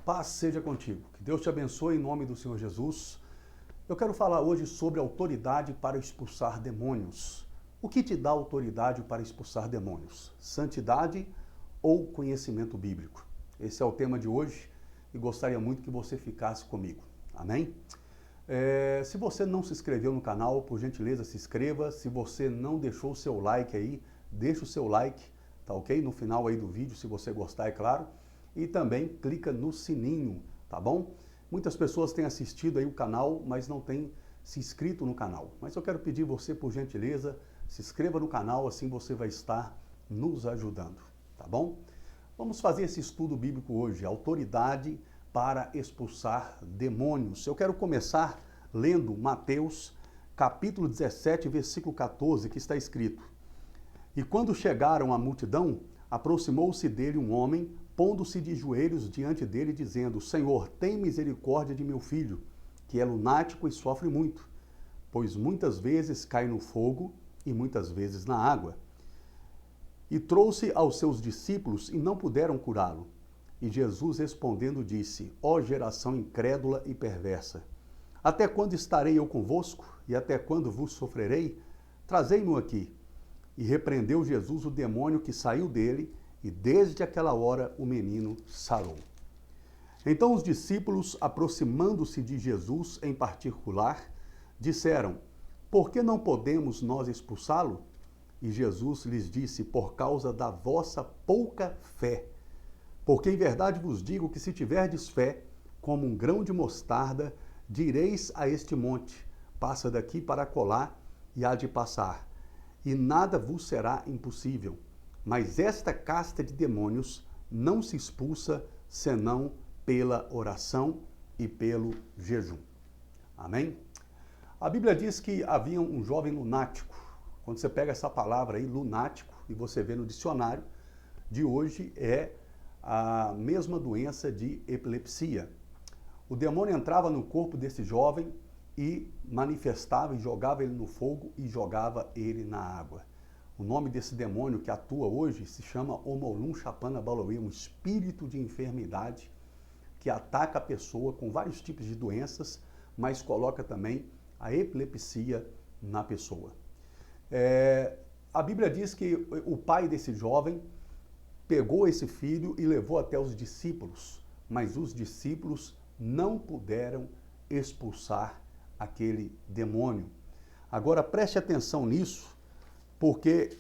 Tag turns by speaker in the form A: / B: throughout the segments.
A: paz seja contigo. Que Deus te abençoe em nome do Senhor Jesus. Eu quero falar hoje sobre autoridade para expulsar demônios. O que te dá autoridade para expulsar demônios? Santidade ou conhecimento bíblico? Esse é o tema de hoje e gostaria muito que você ficasse comigo. Amém? Se você não se inscreveu no canal, por gentileza se inscreva. Se você não deixou o seu like aí, deixa o seu like, tá ok? No final aí do vídeo, se você gostar, é claro. E também clica no sininho, tá bom? Muitas pessoas têm assistido aí o canal, mas não têm se inscrito no canal. Mas eu quero pedir você, por gentileza, se inscreva no canal, assim você vai estar nos ajudando, tá bom? Vamos fazer esse estudo bíblico hoje, autoridade para expulsar demônios. Eu quero começar lendo Mateus, capítulo 17, versículo 14, que está escrito: E quando chegaram à multidão, aproximou-se dele um homem, pondo-se de joelhos diante dele, dizendo: Senhor, tem misericórdia de meu filho, que é lunático e sofre muito, pois muitas vezes cai no fogo e muitas vezes na água. E trouxe aos seus discípulos e não puderam curá-lo. E Jesus respondendo disse: Ó geração incrédula e perversa, até quando estarei eu convosco? E até quando vos sofrerei? Trazei-mo aqui. E repreendeu Jesus o demônio que saiu dele, e desde aquela hora o menino sarou. Então os discípulos, aproximando-se de Jesus em particular, disseram: Por que não podemos nós expulsá-lo? E Jesus lhes disse: Por causa da vossa pouca fé. Porque em verdade vos digo que se tiverdes fé, como um grão de mostarda, direis a este monte: passa daqui para acolá, e há de passar, e nada vos será impossível. Mas esta casta de demônios não se expulsa senão pela oração e pelo jejum. Amém? A Bíblia diz que havia um jovem lunático. Quando você pega essa palavra aí, lunático, e você vê no dicionário de hoje, é a mesma doença de epilepsia. O demônio entrava no corpo desse jovem e manifestava e jogava ele no fogo e jogava ele na água. O nome desse demônio que atua hoje se chama Omolum Chapana Baloe, um espírito de enfermidade que ataca a pessoa com vários tipos de doenças, mas coloca também a epilepsia na pessoa. A Bíblia diz que o pai desse jovem pegou esse filho e levou até os discípulos, mas os discípulos não puderam expulsar aquele demônio. Agora preste atenção nisso, porque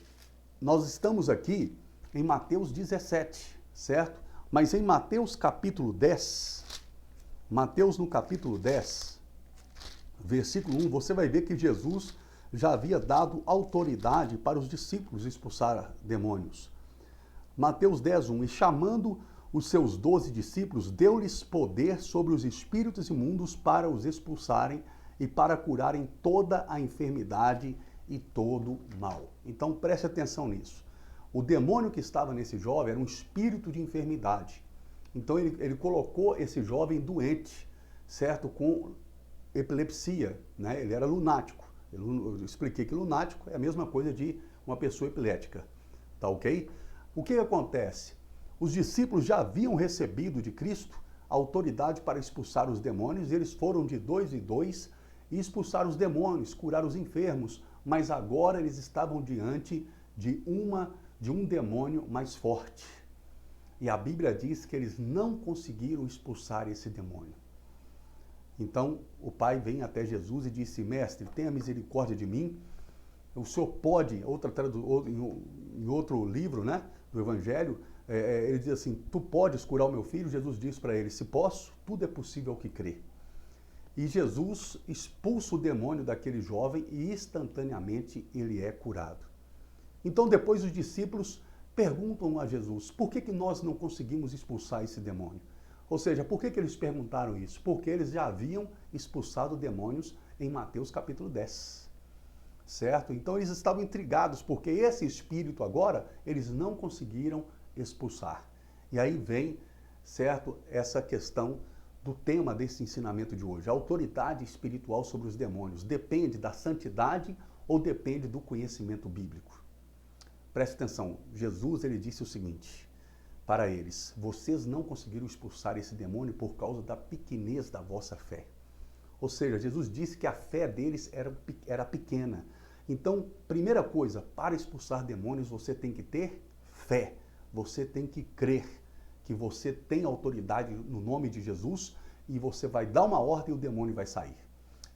A: nós estamos aqui em Mateus 17, certo? Mas em Mateus capítulo 10, Mateus no capítulo 10, versículo 1, você vai ver que Jesus já havia dado autoridade para os discípulos expulsar demônios. Mateus 10, 1, e chamando os seus 12 discípulos, deu-lhes poder sobre os espíritos imundos para os expulsarem e para curarem toda a enfermidade e todo mal. Então preste atenção nisso. O demônio que estava nesse jovem era um espírito de enfermidade. Então ele colocou esse jovem doente, certo? Com epilepsia, né? Ele era lunático. Eu expliquei que lunático é a mesma coisa de uma pessoa epilética, tá ok? O que acontece? Os discípulos já haviam recebido de Cristo a autoridade para expulsar os demônios, eles foram de 2 em 2 e expulsaram os demônios, curar os enfermos, mas agora eles estavam diante de um demônio mais forte. E a Bíblia diz que eles não conseguiram expulsar esse demônio. Então o pai vem até Jesus e disse: Mestre, tenha misericórdia de mim. O senhor pode, em outro livro, né, do Evangelho, ele diz assim: tu podes curar o meu filho? Jesus diz para ele: se posso, tudo é possível ao que crê. E Jesus expulsa o demônio daquele jovem e instantaneamente ele é curado. Então depois os discípulos perguntam a Jesus: por que nós não conseguimos expulsar esse demônio? Ou seja, por que eles perguntaram isso? Porque eles já haviam expulsado demônios em Mateus capítulo 10. Certo? Então eles estavam intrigados, porque esse espírito agora, eles não conseguiram expulsar. E aí vem, certo, essa questão do tema desse ensinamento de hoje. A autoridade espiritual sobre os demônios depende da santidade ou depende do conhecimento bíblico? Preste atenção, Jesus ele disse o seguinte: para eles: vocês não conseguiram expulsar esse demônio por causa da pequenez da vossa fé. Ou seja, Jesus disse que a fé deles era pequena. Então, primeira coisa, para expulsar demônios, você tem que ter fé. Você tem que crer que você tem autoridade no nome de Jesus e você vai dar uma ordem e o demônio vai sair.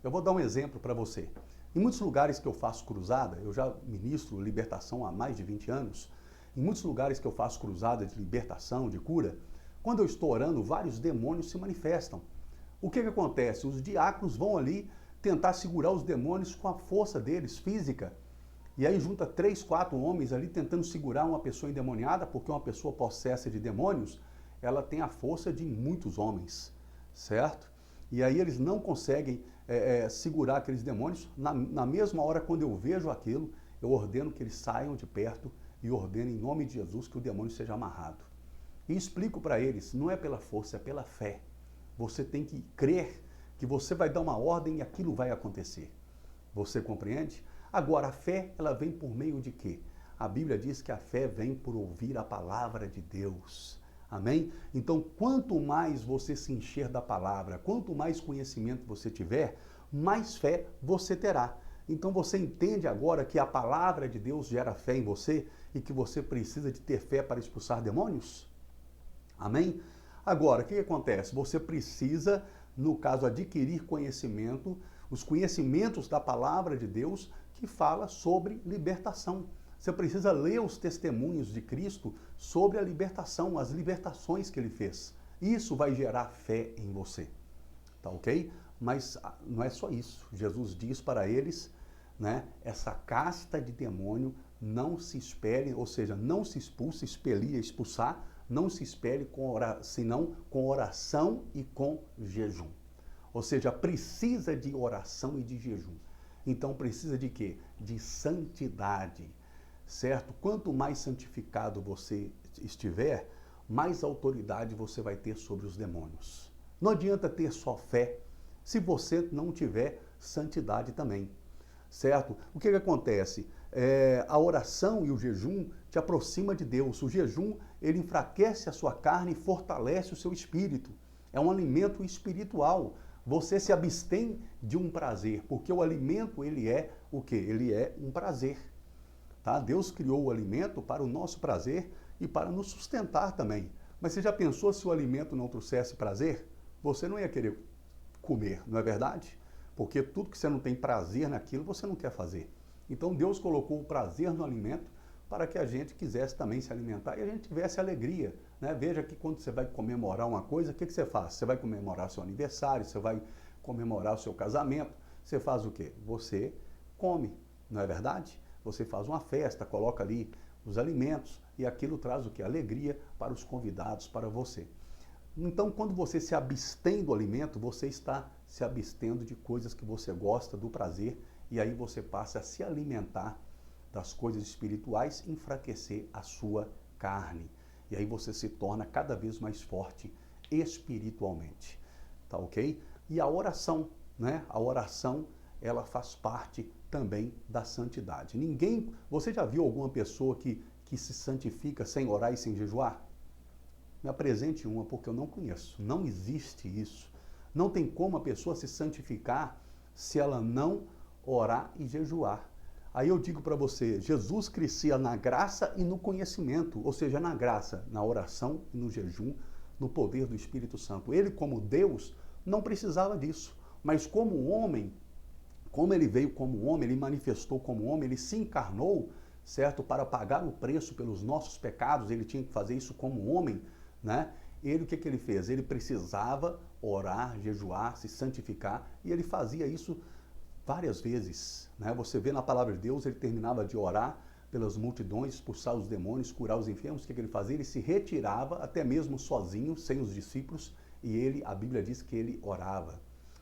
A: Eu vou dar um exemplo para você. Em muitos lugares que eu faço cruzada, eu já ministro libertação há mais de 20 anos, em muitos lugares que eu faço cruzada de libertação, de cura, quando eu estou orando, vários demônios se manifestam. O que acontece? Os diáconos vão ali tentar segurar os demônios com a força deles, física. E aí junta 3, 4 homens ali tentando segurar uma pessoa endemoniada, porque uma pessoa possessa de demônios, ela tem a força de muitos homens, certo? E aí eles não conseguem segurar aqueles demônios. Na mesma hora, quando eu vejo aquilo, eu ordeno que eles saiam de perto e ordeno em nome de Jesus que o demônio seja amarrado. E explico para eles, não é pela força, é pela fé. Você tem que crer que você vai dar uma ordem e aquilo vai acontecer. Você compreende? Agora, a fé, ela vem por meio de quê? A Bíblia diz que a fé vem por ouvir a palavra de Deus. Amém? Então, quanto mais você se encher da palavra, quanto mais conhecimento você tiver, mais fé você terá. Então, você entende agora que a palavra de Deus gera fé em você e que você precisa de ter fé para expulsar demônios? Amém? Agora, o que acontece? Você precisa, no caso, adquirir conhecimento, os conhecimentos da palavra de Deus que fala sobre libertação. Você precisa ler os testemunhos de Cristo sobre a libertação, as libertações que ele fez. Isso vai gerar fé em você. Tá ok? Mas não é só isso. Jesus diz para eles, né, essa casta de demônio não se espere, ou seja, não se expulse, expelir, expulsar, não se espere senão com oração e com jejum. Ou seja, precisa de oração e de jejum. Então precisa de quê? De santidade, certo? Quanto mais santificado você estiver, mais autoridade você vai ter sobre os demônios. Não adianta ter só fé se você não tiver santidade também, certo? O que acontece? A oração e o jejum te aproxima de Deus. O jejum, ele enfraquece a sua carne e fortalece o seu espírito. É um alimento espiritual. Você se abstém de um prazer, porque o alimento, ele é o quê? Ele é um prazer. Tá? Deus criou o alimento para o nosso prazer e para nos sustentar também. Mas você já pensou se o alimento não trouxesse prazer? Você não ia querer comer, não é verdade? Porque tudo que você não tem prazer naquilo, você não quer fazer. Então Deus colocou o prazer no alimento para que a gente quisesse também se alimentar e a gente tivesse alegria, né? Veja que quando você vai comemorar uma coisa, o que você faz? Você vai comemorar seu aniversário, você vai comemorar o seu casamento, você faz o quê? Você come, não é verdade? Você faz uma festa, coloca ali os alimentos e aquilo traz o quê? Alegria para os convidados, para você. Então, quando você se abstém do alimento, você está se abstendo de coisas que você gosta, do prazer, e aí você passa a se alimentar das coisas espirituais, enfraquecer a sua carne. E aí você se torna cada vez mais forte espiritualmente. Tá ok? E a oração, né? A oração, ela faz parte também da santidade. Você já viu alguma pessoa que se santifica sem orar e sem jejuar? Me apresente uma, porque eu não conheço. Não existe isso. Não tem como a pessoa se santificar se ela não orar e jejuar. Aí eu digo para você, Jesus crescia na graça e no conhecimento, ou seja, na graça, na oração e no jejum, no poder do Espírito Santo. Ele, como Deus, não precisava disso. Mas como homem, como ele veio como homem, ele manifestou como homem, ele se encarnou, certo? Para pagar o preço pelos nossos pecados, ele tinha que fazer isso como homem, né? Ele, o que ele fez? Ele precisava orar, jejuar, se santificar, e ele fazia isso várias vezes, né? Você vê na palavra de Deus, ele terminava de orar pelas multidões, expulsar os demônios, curar os enfermos. O que ele fazia? Ele se retirava, até mesmo sozinho, sem os discípulos, e a Bíblia diz que ele orava.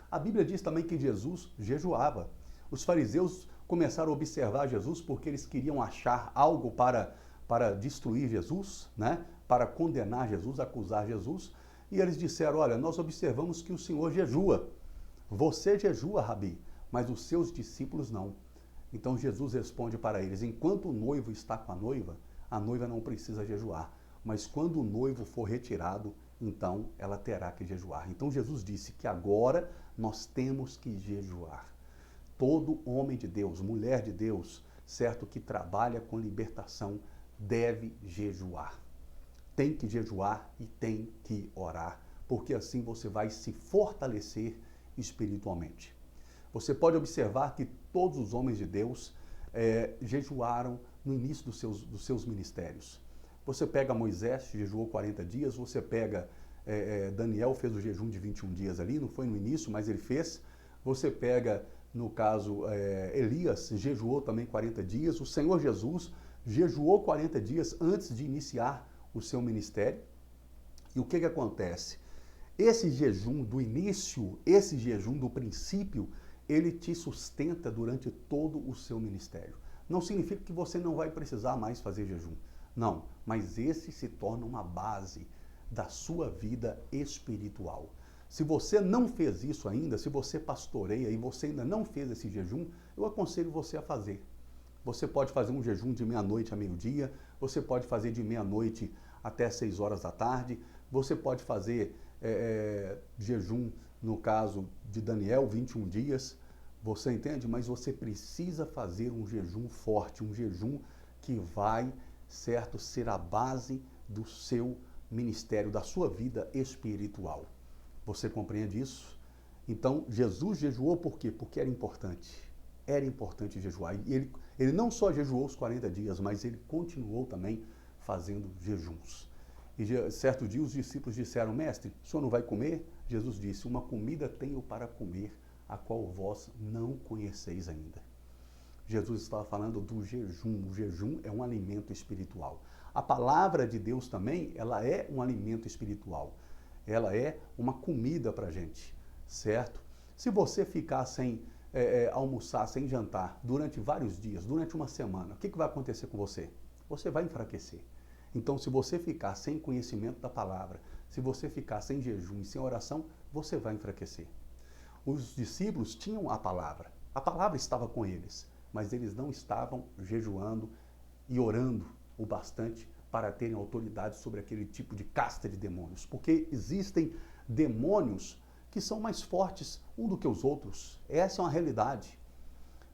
A: A Bíblia diz também que Jesus jejuava. Os fariseus começaram a observar Jesus porque eles queriam achar algo para destruir Jesus, né? Para condenar Jesus, acusar Jesus. E eles disseram, olha, nós observamos que o Senhor jejua. Você jejua, Rabi, mas os seus discípulos não. Então Jesus responde para eles, enquanto o noivo está com a noiva não precisa jejuar. mas quando o noivo for retirado, então ela terá que jejuar. Então Jesus disse que agora nós temos que jejuar. Todo homem de Deus, mulher de Deus, certo, que trabalha com libertação, deve jejuar. Tem que jejuar e tem que orar, porque assim você vai se fortalecer espiritualmente. Você pode observar que todos os homens de Deus jejuaram no início dos seus ministérios. Você pega Moisés, jejuou 40 dias, você pega Daniel, fez o jejum de 21 dias ali, não foi no início, mas ele fez. Você pega, no caso, Elias, jejuou também 40 dias. O Senhor Jesus jejuou 40 dias antes de iniciar o seu ministério. E o que acontece? Esse jejum do início, esse jejum do princípio, ele te sustenta durante todo o seu ministério. Não significa que você não vai precisar mais fazer jejum. Não, mas esse se torna uma base da sua vida espiritual. Se você não fez isso ainda, se você pastoreia e você ainda não fez esse jejum, eu aconselho você a fazer. Você pode fazer um jejum de meia-noite a meio-dia, você pode fazer de meia-noite até 6 horas da tarde, você pode fazer jejum, no caso de Daniel, 21 dias, você entende? Mas você precisa fazer um jejum forte, um jejum que vai, certo, ser a base do seu ministério, da sua vida espiritual. Você compreende isso? Então, Jesus jejuou por quê? Porque era importante. Era importante jejuar. E ele não só jejuou os 40 dias, mas ele continuou também fazendo jejuns. E certo dia os discípulos disseram, mestre, o senhor não vai comer? Jesus disse, uma comida tenho para comer, a qual vós não conheceis ainda. Jesus estava falando do jejum. O jejum é um alimento espiritual. A palavra de Deus também, ela é um alimento espiritual. Ela é uma comida para a gente, certo? Se você ficar sem almoçar, sem jantar, durante vários dias, durante uma semana, o que vai acontecer com você? Você vai enfraquecer. Então, se você ficar sem conhecimento da palavra, se você ficar sem jejum e sem oração, você vai enfraquecer. Os discípulos tinham a palavra estava com eles, mas eles não estavam jejuando e orando o bastante para terem autoridade sobre aquele tipo de casta de demônios, porque existem demônios que são mais fortes um do que os outros. Essa é uma realidade.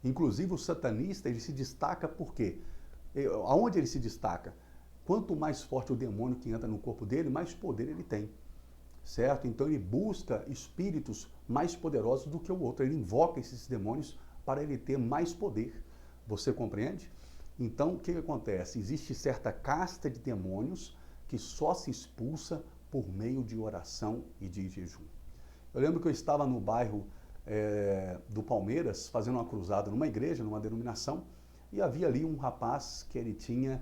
A: Inclusive o satanista, ele se destaca por quê? Aonde ele se destaca? Quanto mais forte o demônio que entra no corpo dele, mais poder ele tem, certo? Então ele busca espíritos mais poderosos do que o outro, ele invoca esses demônios para ele ter mais poder. Você compreende? Então, o que acontece? Existe certa casta de demônios que só se expulsa por meio de oração e de jejum. Eu lembro que eu estava no bairro do Palmeiras, fazendo uma cruzada numa igreja, numa denominação, e havia ali um rapaz que ele tinha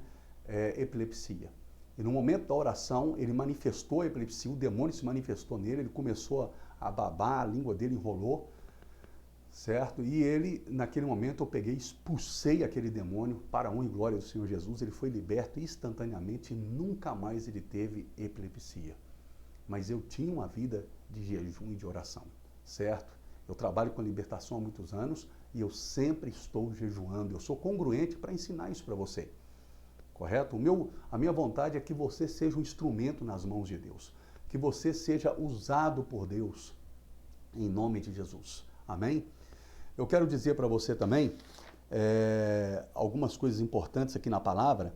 A: epilepsia. E no momento da oração, ele manifestou a epilepsia, o demônio se manifestou nele, ele começou a babar, a língua dele enrolou, certo? E ele, naquele momento, eu peguei, expulsei aquele demônio para a honra e glória do Senhor Jesus, ele foi liberto instantaneamente e nunca mais ele teve epilepsia. Mas eu tinha uma vida de jejum e de oração, certo? Eu trabalho com a libertação há muitos anos e eu sempre estou jejuando, eu sou congruente para ensinar isso para você, correto? A minha vontade é que você seja um instrumento nas mãos de Deus, que você seja usado por Deus, em nome de Jesus, amém? Eu quero dizer para você também algumas coisas importantes aqui na palavra.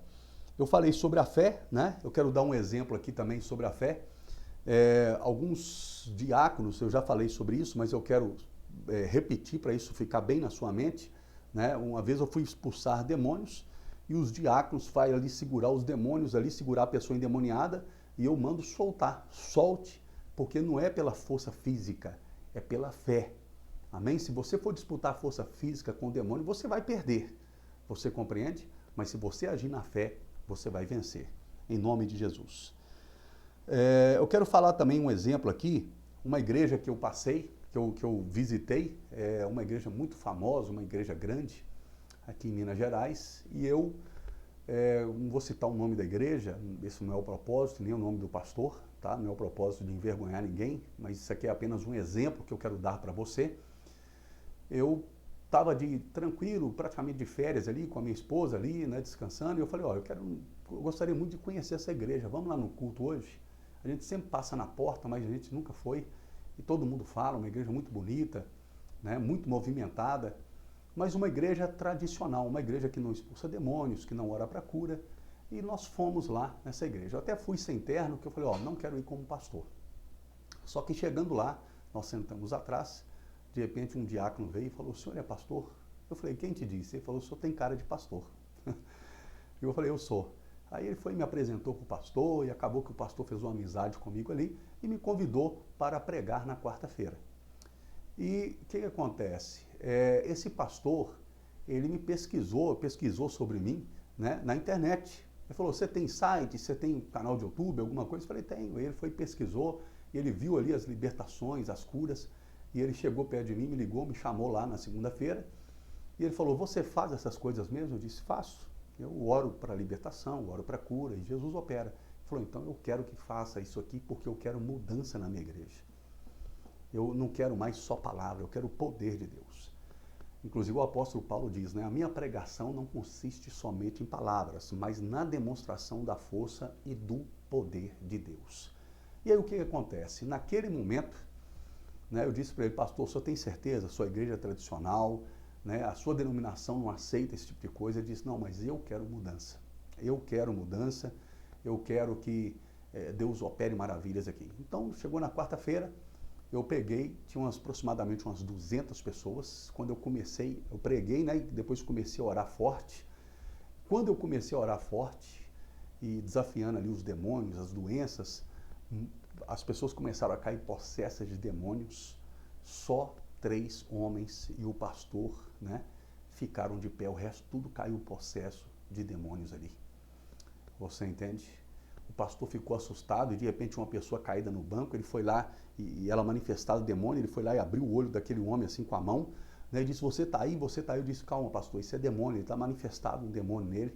A: Eu falei sobre a fé, né? Eu quero dar um exemplo aqui também sobre a fé. Alguns diáconos, eu já falei sobre isso, mas eu quero repetir para isso ficar bem na sua mente, né? Uma vez eu fui expulsar demônios e os diáconos vai ali segurar os demônios, ali segurar a pessoa endemoniada e eu mando soltar, solte, porque não é pela força física, é pela fé. Amém? Se você for disputar força física com o demônio, você vai perder. Você compreende? Mas se você agir na fé, você vai vencer. Em nome de Jesus. Eu quero falar também um exemplo aqui, uma igreja que eu passei, que eu visitei, uma igreja muito famosa, uma igreja grande, aqui em Minas Gerais, e eu não vou citar o nome da igreja, esse não é o propósito, nem o nome do pastor, tá? Não é o propósito de envergonhar ninguém, mas isso aqui é apenas um exemplo que eu quero dar para você. Eu estava tranquilo, praticamente de férias ali, com a minha esposa ali, né, descansando, e eu falei, ó, eu gostaria muito de conhecer essa igreja, vamos lá no culto hoje? A gente sempre passa na porta, mas a gente nunca foi, e todo mundo fala, uma igreja muito bonita, né, muito movimentada, mas uma igreja tradicional, uma igreja que não expulsa demônios, que não ora para cura, e nós fomos lá nessa igreja. Eu até fui sem terno, porque eu falei, ó, não quero ir como pastor. Só que chegando lá, nós sentamos atrás, de repente um diácono veio e falou, o senhor é pastor? Eu falei, quem te disse? Ele falou, o senhor tem cara de pastor. E eu falei, eu sou. Aí ele foi e me apresentou para o pastor, e acabou que o pastor fez uma amizade comigo ali, e me convidou para pregar na quarta-feira. E o que acontece? Esse pastor, ele me pesquisou sobre mim, né, na internet. Ele falou, você tem site, você tem canal de YouTube, alguma coisa? Eu falei, tenho. Ele foi e pesquisou, e ele viu ali as libertações, as curas, e ele chegou perto de mim, me ligou, me chamou lá na segunda-feira, e ele falou, você faz essas coisas mesmo? Eu disse, faço. Eu oro para libertação, oro para cura, e Jesus opera. Ele falou, então eu quero que faça isso aqui, porque eu quero mudança na minha igreja. Eu não quero mais só palavra, eu quero o poder de Deus. Inclusive o apóstolo Paulo diz, né, a minha pregação não consiste somente em palavras, mas na demonstração da força e do poder de Deus. E aí o que acontece? Naquele momento, né, eu disse para ele, pastor, o senhor tem certeza? A sua igreja é tradicional, né, a sua denominação não aceita esse tipo de coisa? Ele disse, não, mas eu quero mudança. Eu quero mudança, eu quero que Deus opere maravilhas aqui. Então, chegou na quarta-feira, eu peguei, tinha aproximadamente umas 200 pessoas. Quando eu comecei, eu preguei, né, e depois comecei a orar forte. Quando eu comecei a orar forte e desafiando ali os demônios, as doenças, as pessoas começaram a cair possessas de demônios. Só 3 homens e o pastor, né, ficaram de pé. O resto tudo caiu possesso de demônios ali. Você entende? O pastor ficou assustado e de repente uma pessoa caída no banco, ele foi lá e ela manifestava o demônio, ele foi lá e abriu o olho daquele homem assim com a mão, né, e disse, você está aí, você está aí. Eu disse, calma pastor, isso é demônio, ele está manifestado um demônio nele,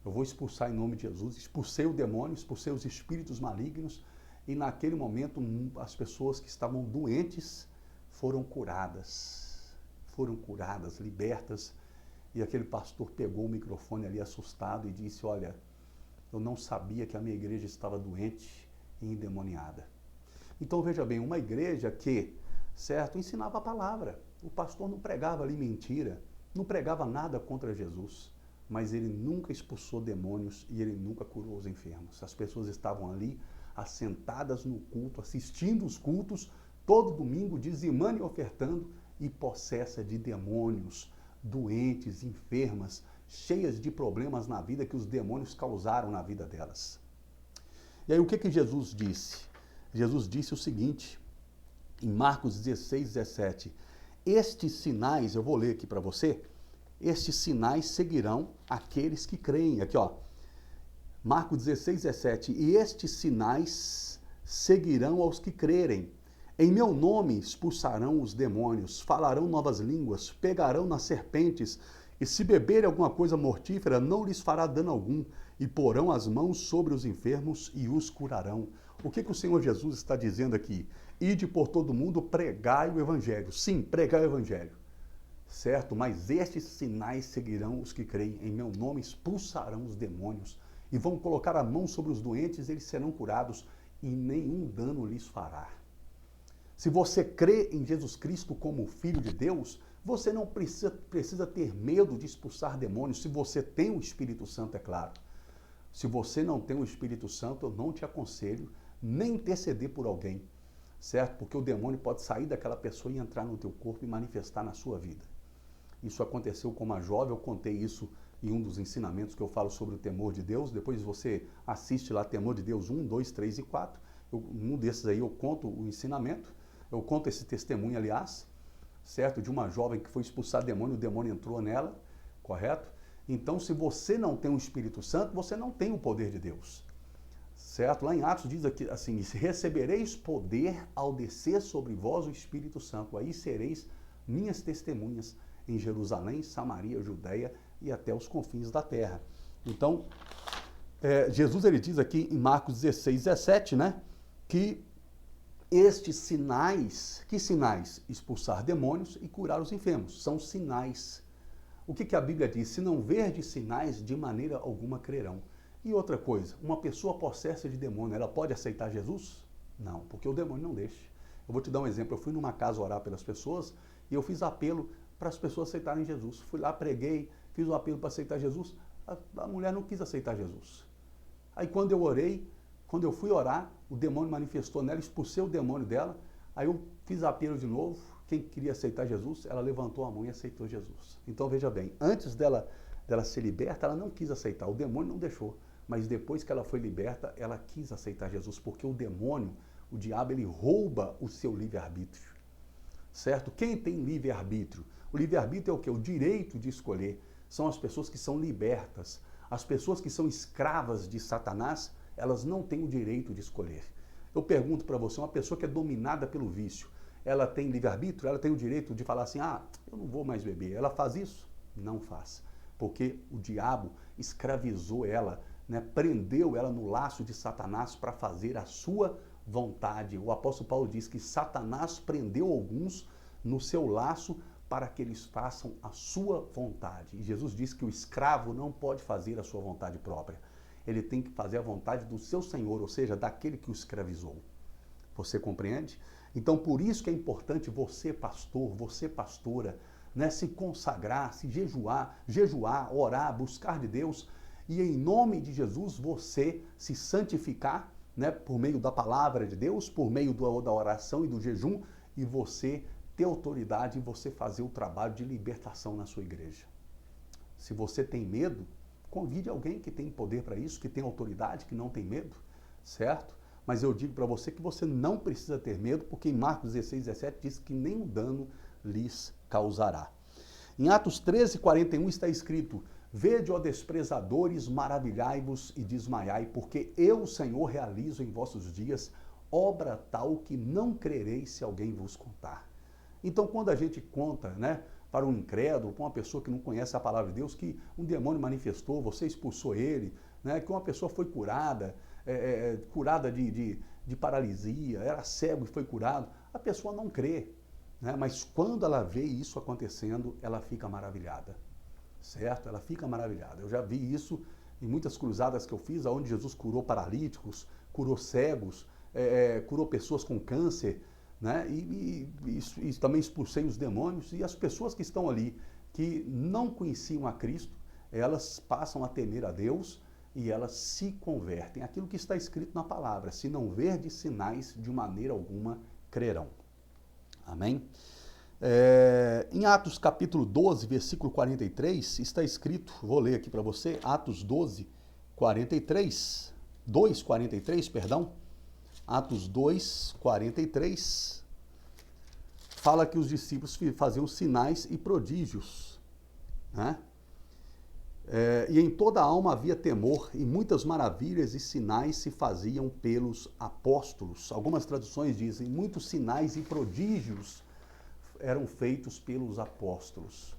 A: eu vou expulsar em nome de Jesus. Expulsei o demônio, expulsei os espíritos malignos, e naquele momento as pessoas que estavam doentes foram curadas, libertas, e aquele pastor pegou o microfone ali assustado e disse, olha, eu não sabia que a minha igreja estava doente e endemoniada. Então veja bem, uma igreja que, certo, ensinava a palavra, o pastor não pregava ali mentira, não pregava nada contra Jesus, mas ele nunca expulsou demônios e ele nunca curou os enfermos. As pessoas estavam ali assentadas no culto, assistindo os cultos, todo domingo, dizimando e ofertando, e possessa de demônios, doentes, enfermas, cheias de problemas na vida que os demônios causaram na vida delas. E aí o que Jesus disse? Jesus disse o seguinte, em Marcos 16, 17, estes sinais, eu vou ler aqui para você, estes sinais seguirão aqueles que creem. Aqui ó, Marcos 16, 17, e estes sinais seguirão aos que crerem. Em meu nome expulsarão os demônios, falarão novas línguas, pegarão nas serpentes, e se beberem alguma coisa mortífera, não lhes fará dano algum, e porão as mãos sobre os enfermos e os curarão. O que o Senhor Jesus está dizendo aqui? Ide por todo mundo, pregai o evangelho. Sim, pregai o evangelho. Certo? Mas estes sinais seguirão os que creem. Em meu nome expulsarão os demônios, e vão colocar a mão sobre os doentes, eles serão curados, e nenhum dano lhes fará. Se você crê em Jesus Cristo como Filho de Deus, você não precisa ter medo de expulsar demônios, se você tem o Espírito Santo, é claro. Se você não tem o Espírito Santo, eu não te aconselho nem interceder por alguém, certo? Porque o demônio pode sair daquela pessoa e entrar no teu corpo e manifestar na sua vida. Isso aconteceu com uma jovem, eu contei isso em um dos ensinamentos que eu falo sobre o temor de Deus. Depois você assiste lá Temor de Deus 1, 2, 3 e 4. Um desses aí eu conto o ensinamento, eu conto esse testemunho, aliás, certo? De uma jovem que foi expulsar demônio, o demônio entrou nela, correto? Então, se você não tem o Espírito Santo, você não tem o poder de Deus, certo? Lá em Atos diz aqui assim, recebereis poder ao descer sobre vós o Espírito Santo, aí sereis minhas testemunhas em Jerusalém, Samaria, Judeia e até os confins da terra. Então, Jesus ele diz aqui em Marcos 16, 17, né, que estes sinais, que sinais? Expulsar demônios e curar os enfermos. São sinais. O que a Bíblia diz? Se não verdes sinais, de maneira alguma crerão. E outra coisa, uma pessoa possessa de demônio, ela pode aceitar Jesus? Não, porque o demônio não deixa. Eu vou te dar um exemplo. Eu fui numa casa orar pelas pessoas e eu fiz apelo para as pessoas aceitarem Jesus. Fui lá, preguei, fiz o apelo para aceitar Jesus. A mulher não quis aceitar Jesus. Aí quando eu orei, quando eu fui orar, o demônio manifestou nela, expulsei o demônio dela. Aí eu fiz apelo de novo. Quem queria aceitar Jesus, ela levantou a mão e aceitou Jesus. Então veja bem, antes dela ser liberta, ela não quis aceitar. O demônio não deixou. Mas depois que ela foi liberta, ela quis aceitar Jesus, porque o demônio, o diabo, ele rouba o seu livre-arbítrio, certo? Quem tem livre-arbítrio? O livre-arbítrio é o quê? O direito de escolher. São as pessoas que são libertas. As pessoas que são escravas de Satanás, elas não têm o direito de escolher. Eu pergunto para você, uma pessoa que é dominada pelo vício, ela tem livre-arbítrio? Ela tem o direito de falar assim, eu não vou mais beber. Ela faz isso? Não faz. Porque o diabo escravizou ela, né, prendeu ela no laço de Satanás para fazer a sua vontade. O apóstolo Paulo diz que Satanás prendeu alguns no seu laço para que eles façam a sua vontade. E Jesus diz que o escravo não pode fazer a sua vontade própria. Ele tem que fazer a vontade do seu senhor, ou seja, daquele que o escravizou. Você compreende? Então, por isso que é importante você, pastor, você, pastora, né, se consagrar, se jejuar, orar, buscar de Deus, e em nome de Jesus você se santificar, né, por meio da palavra de Deus, por meio da oração e do jejum, e você ter autoridade em você fazer o trabalho de libertação na sua igreja. Se você tem medo, convide alguém que tem poder para isso, que tem autoridade, que não tem medo, certo? Mas eu digo para você que você não precisa ter medo, porque em Marcos 16, 17 diz que nenhum dano lhes causará. Em Atos 13, 41 está escrito: vede, ó desprezadores, maravilhai-vos e desmaiai, porque eu, Senhor, realizo em vossos dias obra tal que não crereis se alguém vos contar. Então, quando a gente conta, né, para um incrédulo, para uma pessoa que não conhece a palavra de Deus, que um demônio manifestou, você expulsou ele, né, que uma pessoa foi curada, curada de paralisia, era cego e foi curado, a pessoa não crê, né, mas quando ela vê isso acontecendo, ela fica maravilhada. Certo? Ela fica maravilhada. Eu já vi isso em muitas cruzadas que eu fiz, onde Jesus curou paralíticos, curou cegos, curou pessoas com câncer, né? E também expulsei os demônios. E as pessoas que estão ali, que não conheciam a Cristo, elas passam a temer a Deus e elas se convertem. Aquilo que está escrito na palavra: se não verdes sinais, de maneira alguma crerão. Amém? Em Atos capítulo 12, versículo 43, está escrito, vou ler aqui para você, Atos 12, 43, 2, 43, perdão, Atos 2, 43, fala que os discípulos faziam sinais e prodígios, né? E em toda a alma havia temor, e muitas maravilhas e sinais se faziam pelos apóstolos. Algumas traduções dizem, muitos sinais e prodígios eram feitos pelos apóstolos.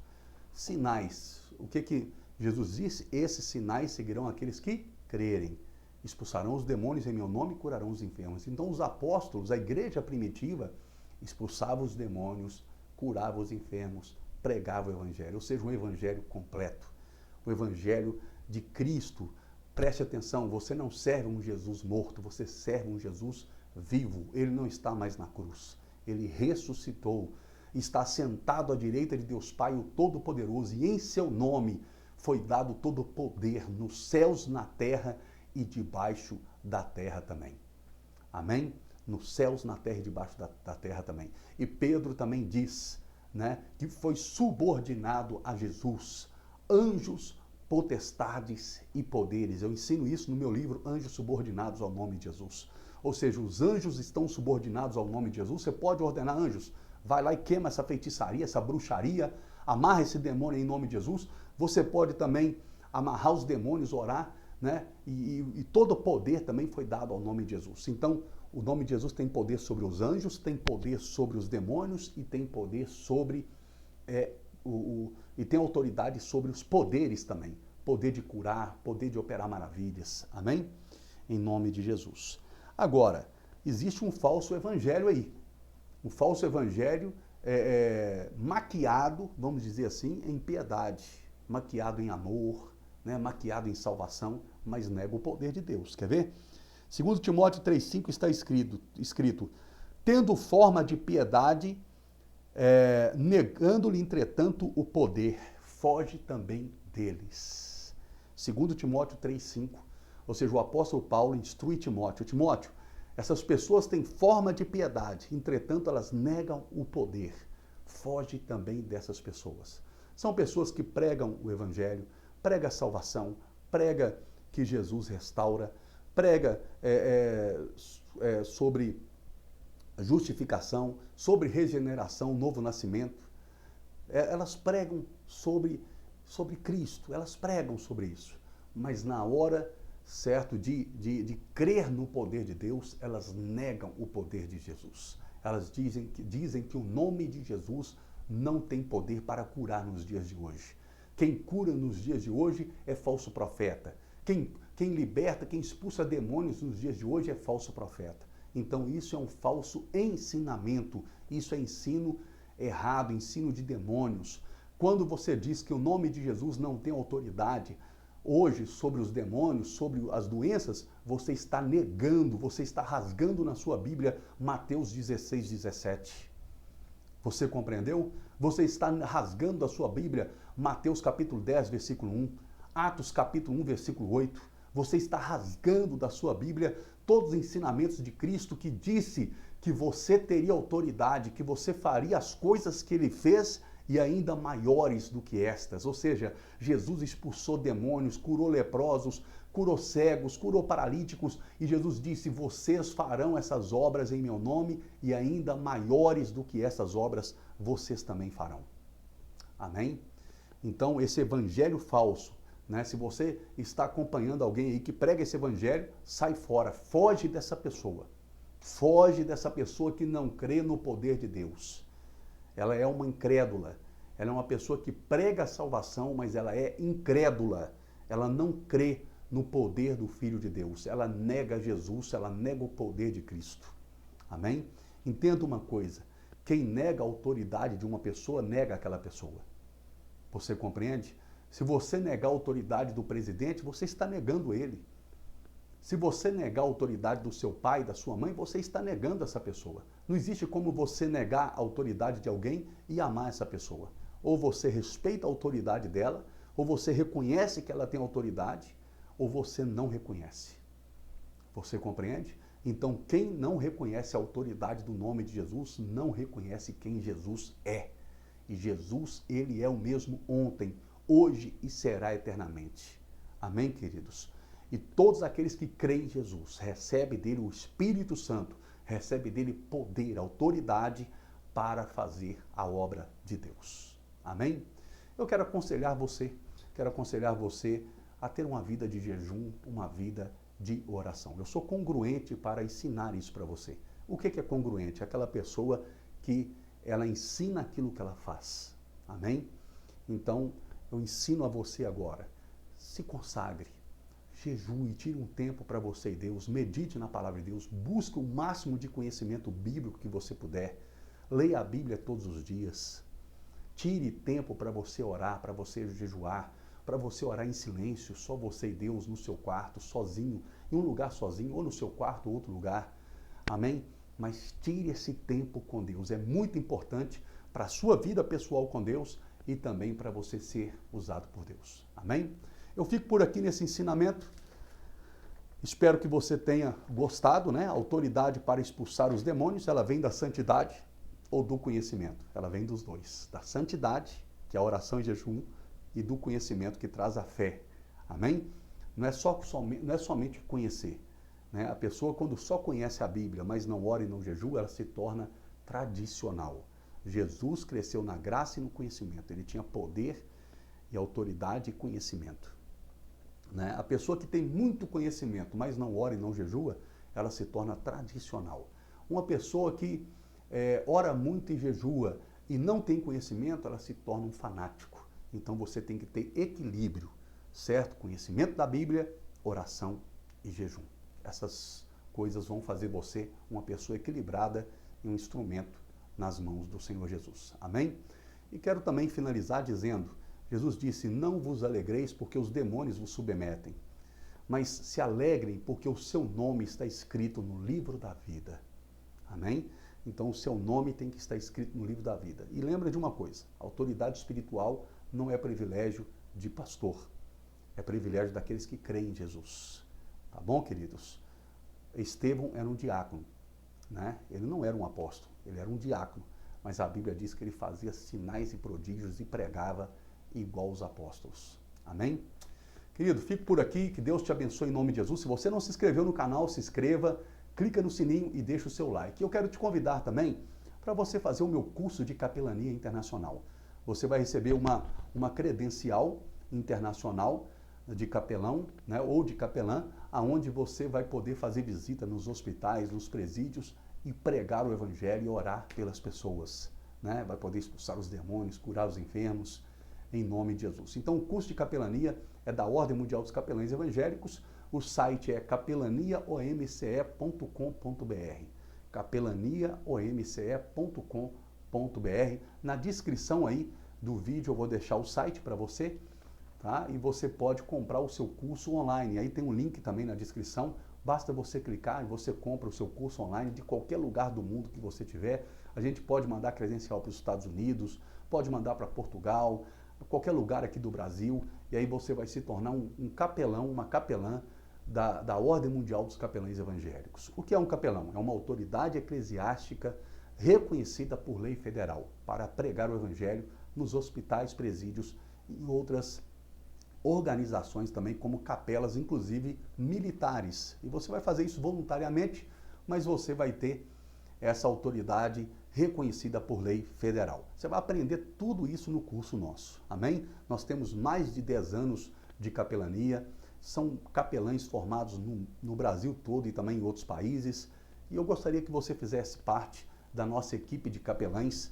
A: Sinais. O que Jesus disse? Esses sinais seguirão aqueles que crerem. Expulsarão os demônios em meu nome e curarão os enfermos. Então os apóstolos, a igreja primitiva, expulsavam os demônios, curavam os enfermos, pregavam o evangelho. Ou seja, um evangelho completo. O evangelho de Cristo. Preste atenção, você não serve um Jesus morto, você serve um Jesus vivo. Ele não está mais na cruz. Ele ressuscitou. Está sentado à direita de Deus Pai, o Todo-Poderoso, e em seu nome foi dado todo o poder nos céus, na terra e debaixo da terra também. Amém? Nos céus, na terra e debaixo da terra também. E Pedro também diz, né, que foi subordinado a Jesus, anjos, potestades e poderes. Eu ensino isso no meu livro, Anjos Subordinados ao Nome de Jesus. Ou seja, os anjos estão subordinados ao nome de Jesus. Você pode ordenar anjos, vai lá e queima essa feitiçaria, essa bruxaria, amarra esse demônio em nome de Jesus. Você pode também amarrar os demônios, orar, né? E todo o poder também foi dado ao nome de Jesus. Então, o nome de Jesus tem poder sobre os anjos, tem poder sobre os demônios e tem poder sobre, e tem autoridade sobre os poderes também. Poder de curar, poder de operar maravilhas. Amém? Em nome de Jesus. Agora, existe um falso evangelho aí. Um falso evangelho maquiado, vamos dizer assim, em piedade, maquiado em amor, né, maquiado em salvação, mas nega o poder de Deus. Quer ver? 2 Timóteo 3,5 está escrito, tendo forma de piedade, negando-lhe, entretanto, o poder, foge também deles. 2 Timóteo 3,5, ou seja, o apóstolo Paulo instrui Timóteo, essas pessoas têm forma de piedade, entretanto elas negam o poder. Foge também dessas pessoas. São pessoas que pregam o evangelho, prega a salvação, prega que Jesus restaura, prega sobre justificação, sobre regeneração, novo nascimento. Elas pregam sobre Cristo, elas pregam sobre isso. Mas na hora, certo, de crer no poder de Deus, elas negam o poder de Jesus. Elas dizem que o nome de Jesus não tem poder para curar nos dias de hoje. Quem cura nos dias de hoje é falso profeta. Quem liberta, quem expulsa demônios nos dias de hoje é falso profeta. Então isso é um falso ensinamento, isso é ensino errado, ensino de demônios. Quando você diz que o nome de Jesus não tem autoridade hoje sobre os demônios, sobre as doenças, você está negando, você está rasgando na sua Bíblia Mateus 16:17. Você compreendeu? Você está rasgando a sua Bíblia Mateus capítulo 10, versículo 1, Atos capítulo 1, versículo 8. Você está rasgando da sua Bíblia todos os ensinamentos de Cristo que disse que você teria autoridade, que você faria as coisas que ele fez e ainda maiores do que estas. Ou seja, Jesus expulsou demônios, curou leprosos, curou cegos, curou paralíticos, e Jesus disse, vocês farão essas obras em meu nome e ainda maiores do que essas obras vocês também farão. Amém? Então, esse evangelho falso, né? Se você está acompanhando alguém aí que prega esse evangelho, sai fora, foge dessa pessoa. Foge dessa pessoa que não crê no poder de Deus. Ela é uma incrédula. Ela é uma pessoa que prega a salvação, mas ela é incrédula. Ela não crê no poder do Filho de Deus. Ela nega Jesus, ela nega o poder de Cristo. Amém? Entenda uma coisa. Quem nega a autoridade de uma pessoa, nega aquela pessoa. Você compreende? Se você negar a autoridade do presidente, você está negando ele. Se você negar a autoridade do seu pai, da sua mãe, você está negando essa pessoa. Não existe como você negar a autoridade de alguém e amar essa pessoa. Ou você respeita a autoridade dela, ou você reconhece que ela tem autoridade, ou você não reconhece. Você compreende? Então, quem não reconhece a autoridade do nome de Jesus, não reconhece quem Jesus é. E Jesus, ele é o mesmo ontem, hoje e será eternamente. Amém, queridos? E todos aqueles que creem em Jesus, recebem dele o Espírito Santo, recebem dele poder, autoridade para fazer a obra de Deus. Amém? Eu quero aconselhar você a ter uma vida de jejum, uma vida de oração. Eu sou congruente para ensinar isso para você. O que é congruente? Aquela pessoa que ela ensina aquilo que ela faz. Amém? Então, eu ensino a você agora, se consagre, jejue, tire um tempo para você e Deus, medite na palavra de Deus, busque o máximo de conhecimento bíblico que você puder, leia a Bíblia todos os dias, tire tempo para você orar, para você jejuar, para você orar em silêncio, só você e Deus no seu quarto, sozinho, em um lugar sozinho, ou no seu quarto ou outro lugar, amém? Mas tire esse tempo com Deus, é muito importante para a sua vida pessoal com Deus e também para você ser usado por Deus, amém? Eu fico por aqui nesse ensinamento, espero que você tenha gostado, né? A autoridade para expulsar os demônios, ela vem da santidade ou do conhecimento, ela vem dos dois, da santidade, que é a oração e jejum, e do conhecimento que traz a fé, amém? Não é somente conhecer, né? A pessoa quando só conhece a Bíblia, mas não ora e não jejua, ela se torna tradicional. Jesus cresceu na graça e no conhecimento, ele tinha poder e autoridade e conhecimento, né? A pessoa que tem muito conhecimento, mas não ora e não jejua, ela se torna tradicional. Uma pessoa que ora muito e jejua e não tem conhecimento, ela se torna um fanático. Então você tem que ter equilíbrio, certo? Conhecimento da Bíblia, oração e jejum. Essas coisas vão fazer você uma pessoa equilibrada e um instrumento nas mãos do Senhor Jesus. Amém? E quero também finalizar dizendo, Jesus disse, não vos alegreis porque os demônios vos submetem, mas se alegrem porque o seu nome está escrito no livro da vida. Amém? Então o seu nome tem que estar escrito no livro da vida. E lembra de uma coisa, a autoridade espiritual não é privilégio de pastor, é privilégio daqueles que creem em Jesus. Tá bom, queridos? Estevão era um diácono, né? Ele não era um apóstolo, ele era um diácono, mas a Bíblia diz que ele fazia sinais e prodígios e pregava igual os apóstolos. Amém? Querido, fico por aqui, que Deus te abençoe em nome de Jesus. Se você não se inscreveu no canal, se inscreva, clica no sininho e deixa o seu like. Eu quero te convidar também para você fazer o meu curso de capelania internacional. Você vai receber uma credencial internacional de capelão, né, ou de capelã, aonde você vai poder fazer visita nos hospitais, nos presídios e pregar o evangelho e orar pelas pessoas, né? Vai poder expulsar os demônios, curar os enfermos, em nome de Jesus. Então, o curso de capelania é da Ordem Mundial dos Capelães Evangélicos. O site é capelaniaomce.com.br. capelaniaomce.com.br. Na descrição aí do vídeo eu vou deixar o site para você, tá? E você pode comprar o seu curso online. Aí tem um link também na descrição. Basta você clicar e você compra o seu curso online de qualquer lugar do mundo que você tiver. A gente pode mandar credencial para os Estados Unidos, pode mandar para Portugal, qualquer lugar aqui do Brasil, e aí você vai se tornar um capelão, uma capelã da Ordem Mundial dos Capelães Evangélicos. O que é um capelão? É uma autoridade eclesiástica reconhecida por lei federal para pregar o evangelho nos hospitais, presídios e outras organizações também, como capelas, inclusive militares. E você vai fazer isso voluntariamente, mas você vai ter essa autoridade reconhecida por lei federal. Você vai aprender tudo isso no curso nosso, amém? Nós temos mais de 10 anos de capelania, são capelães formados no Brasil todo e também em outros países, e eu gostaria que você fizesse parte da nossa equipe de capelães,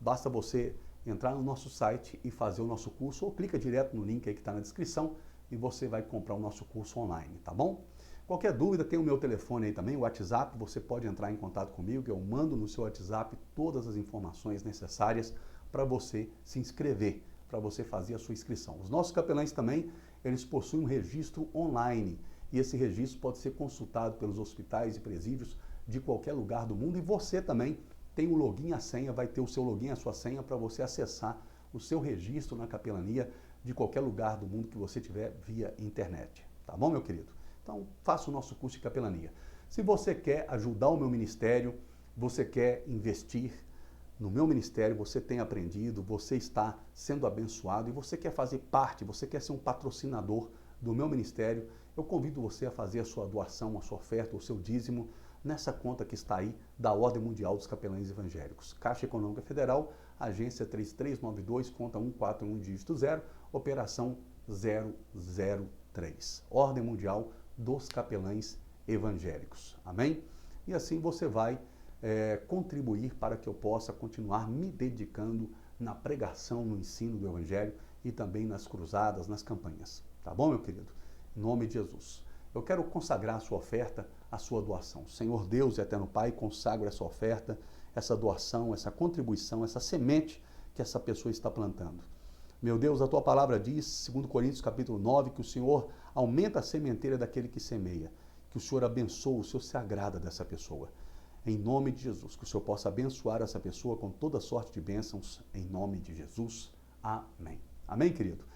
A: basta você entrar no nosso site e fazer o nosso curso, ou clica direto no link aí que está na descrição, e você vai comprar o nosso curso online, tá bom? Qualquer dúvida, tem o meu telefone aí também, o WhatsApp, você pode entrar em contato comigo, que eu mando no seu WhatsApp todas as informações necessárias para você se inscrever, para você fazer a sua inscrição. Os nossos capelães também, eles possuem um registro online, e esse registro pode ser consultado pelos hospitais e presídios de qualquer lugar do mundo, e você também tem o login e a senha, vai ter o seu login e a sua senha para você acessar o seu registro na capelania de qualquer lugar do mundo que você tiver via internet. Tá bom, meu querido? Então, faça o nosso curso de capelania. Se você quer ajudar o meu ministério, você quer investir no meu ministério, você tem aprendido, você está sendo abençoado e você quer fazer parte, você quer ser um patrocinador do meu ministério, eu convido você a fazer a sua doação, a sua oferta, o seu dízimo nessa conta que está aí da Ordem Mundial dos Capelães Evangélicos. Caixa Econômica Federal, agência 3392, conta 141, dígito 0, operação 003. Ordem Mundial dos Capelães Evangélicos. Amém? E assim você vai contribuir para que eu possa continuar me dedicando na pregação, no ensino do Evangelho e também nas cruzadas, nas campanhas. Tá bom, meu querido? Em nome de Jesus. Eu quero consagrar a sua oferta, a sua doação. Senhor Deus e Eterno Pai, consagro essa oferta, essa doação, essa contribuição, essa semente que essa pessoa está plantando. Meu Deus, a tua palavra diz, segundo Coríntios capítulo 9, que o Senhor aumenta a sementeira daquele que semeia, que o Senhor abençoa, o Senhor se agrada dessa pessoa. Em nome de Jesus, que o Senhor possa abençoar essa pessoa com toda sorte de bênçãos, em nome de Jesus. Amém. Amém, querido?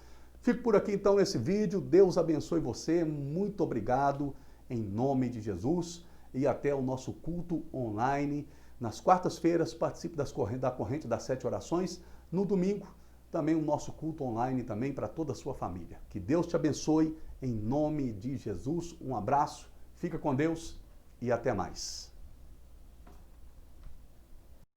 A: Fico por aqui então nesse vídeo, Deus abençoe você, muito obrigado, em nome de Jesus, e até o nosso culto online. Nas quartas-feiras, participe da corrente das 7 orações, no domingo, também o nosso culto online também para toda a sua família. Que Deus te abençoe, em nome de Jesus. Um abraço, fica com Deus e até mais.